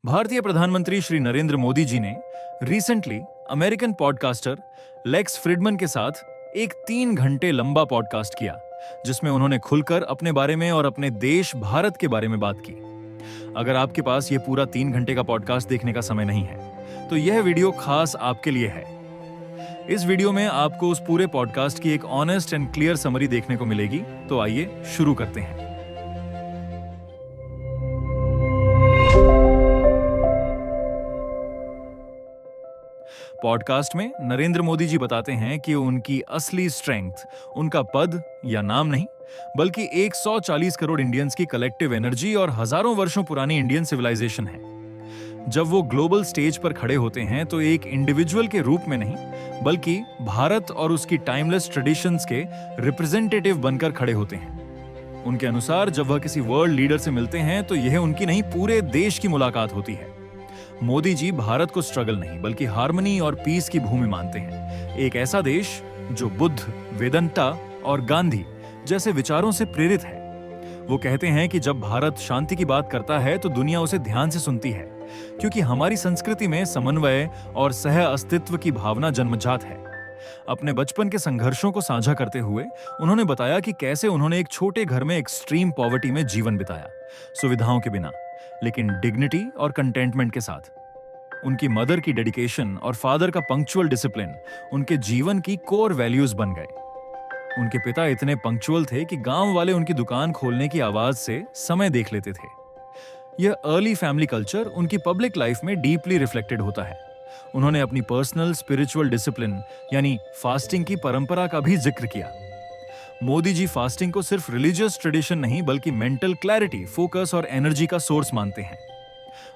भारतीय प्रधानमंत्री श्री नरेंद्र मोदी जी ने रिसेंटली अमेरिकन पॉडकास्टर लेक्स फ्रिडमन के साथ एक 3 घंटे लंबा पॉडकास्ट किया, जिसमें उन्होंने खुलकर अपने बारे में और अपने देश भारत के बारे में बात की। अगर आपके पास ये पूरा 3 घंटे का पॉडकास्ट देखने का समय नहीं है, तो यह वीडियो खास आपके लिए है। इस वीडियो में आपको उस पूरे पॉडकास्ट की एक ऑनेस्ट एंड क्लियर समरी देखने को मिलेगी। तो आइए शुरू करते हैं। पॉडकास्ट में नरेंद्र मोदी जी बताते हैं कि उनकी असली स्ट्रेंथ उनका पद या नाम नहीं, बल्कि 140 करोड़ इंडियंस की कलेक्टिव एनर्जी और हजारों वर्षों पुरानी इंडियन सिविलाइजेशन है। जब वो ग्लोबल स्टेज पर खड़े होते हैं तो एक इंडिविजुअल के रूप में नहीं, बल्कि भारत और उसकी टाइमलेस ट्रेडिशंस के रिप्रेजेंटेटिव बनकर खड़े होते हैं। उनके अनुसार जब वह किसी वर्ल्ड लीडर से मिलते हैं तो यह उनकी नहीं, पूरे देश की मुलाकात होती है। मोदी जी भारत को स्ट्रगल नहीं, बल्कि हार्मनी और पीस की भूमि मानते हैं। एक ऐसा देश जो बुद्ध, वेदांता और गांधी जैसे विचारों से प्रेरित है। वो कहते हैं कि जब भारत शांति की बात करता है तो दुनिया उसे ध्यान से सुनती है, क्योंकि हमारी संस्कृति में समन्वय और सह अस्तित्व की भावना जन्मजात है। अपने बचपन के संघर्षों को साझा करते हुए उन्होंने बताया कि कैसे उन्होंने एक छोटे घर में एक्सट्रीम पॉवर्टी में जीवन बिताया, सुविधाओं के बिना, लेकिन डिग्निटी और कंटेंटमेंट के साथ। उनकी मदर की डेडिकेशन और फादर का पंक्चुअल डिसिप्लिन उनके जीवन की कोर वैल्यूज बन गए। उनके पिता इतने पंक्चुअल थे कि गांव वाले उनकी दुकान खोलने की आवाज से समय देख लेते थे। यह अर्ली फैमिली कल्चर उनकी पब्लिक लाइफ में डीपली रिफ्लेक्टेड होता है। उन्होंने अपनी पर्सनल स्पिरिचुअल डिसिप्लिन यानी फास्टिंग की परंपरा का भी जिक्र किया। मोदी जी फास्टिंग को सिर्फ रिलीजियस ट्रेडिशन नहीं, बल्कि मेंटल क्लैरिटी, फोकस और एनर्जी का सोर्स मानते हैं।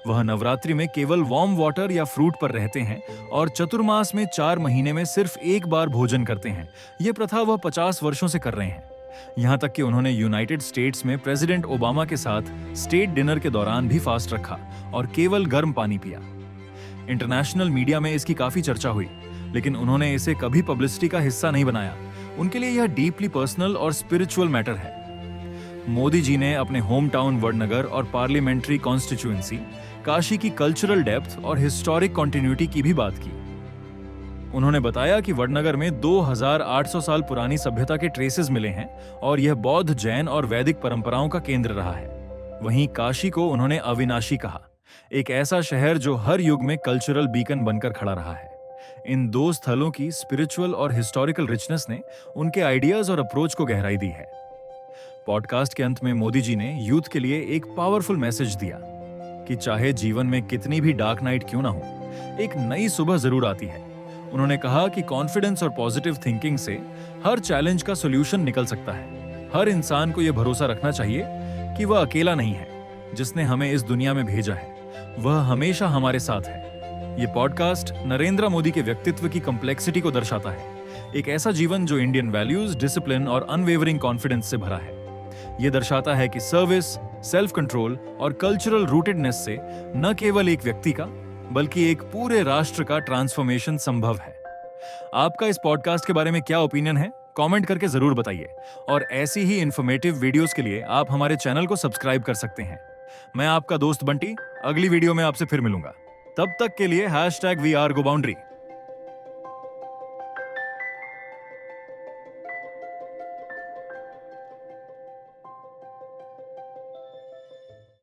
वह नवरात्रि में केवल वार्म वाटर या फ्रूट पर रहते हैं और चतुर्मास में 4 महीने में सिर्फ एक बार भोजन करते हैं। यह प्रथा वह 50 वर्षों से कर रहे हैं। यहां तक कि उन्होंने यूनाइटेड स्टेट्स में प्रेसिडेंट ओबामा के साथ स्टेट डिनर के दौरान भी फास्ट रखा और केवल गर्म पानी पिया। इंटरनेशनल मीडिया में इसकी काफी चर्चा हुई, लेकिन उन्होंने इसे कभी पब्लिसिटी का हिस्सा नहीं बनाया। उनके लिए यह डीपली पर्सनल और स्पिरिचुअल मैटर है। मोदी जी ने अपने होम टाउन वडनगर और पार्लियामेंट्री कॉन्स्टिट्यूएंसी काशी की कल्चरल डेप्थ और हिस्टोरिक कॉन्टिन्यूटी की भी बात की। उन्होंने बताया कि वडनगर में 2800 साल पुरानी सभ्यता के ट्रेसेस मिले हैं और यह बौद्ध, जैन और वैदिक परंपराओं का केंद्र रहा है। वहीं काशी को उन्होंने अविनाशी कहा, एक ऐसा शहर जो हर युग में कल्चरल बीकन बनकर खड़ा रहा है। इन 2 स्थलों की स्पिरिचुअल और हिस्टोरिकल रिचनेस ने उनके आइडियाज और अप्रोच को गहराई दी है। पॉडकास्ट के अंत में मोदी जी ने यूथ के लिए एक पावरफुल मैसेज दिया कि चाहे जीवन में कितनी भी डार्क नाइट क्यों ना हो, एक नई सुबह जरूर आती है। उन्होंने कहा कि कॉन्फिडेंस और पॉजिटिव थिंकिंग से हर चैलेंज का सॉल्यूशन निकल सकता है। हर इंसान को यह भरोसा रखना चाहिए कि वह अकेला नहीं है। जिसने हमें इस दुनिया में भेजा है वह हमेशा हमारे साथ है। ये पॉडकास्ट नरेंद्र मोदी के व्यक्तित्व की कॉम्प्लेक्सिटी को दर्शाता है। एक ऐसा जीवन जो इंडियन वैल्यूज, डिसिप्लिन और अनवेवरिंग कॉन्फिडेंस से भरा है। यह दर्शाता है कि सर्विस, सेल्फ कंट्रोल और कल्चरल रूटेडनेस से न केवल एक व्यक्ति का, बल्कि एक पूरे राष्ट्र का ट्रांसफॉर्मेशन संभव है। आपका इस पॉडकास्ट के बारे में क्या ओपिनियन है? कमेंट करके जरूर बताइए। और ऐसी ही इंफॉर्मेटिव वीडियोस के लिए आप हमारे चैनल को सब्सक्राइब कर सकते हैं। मैं आपका दोस्त बंटी अगली वीडियो में आपसे फिर मिलूंगा। तब तक के लिए #WeAreGoBoundary।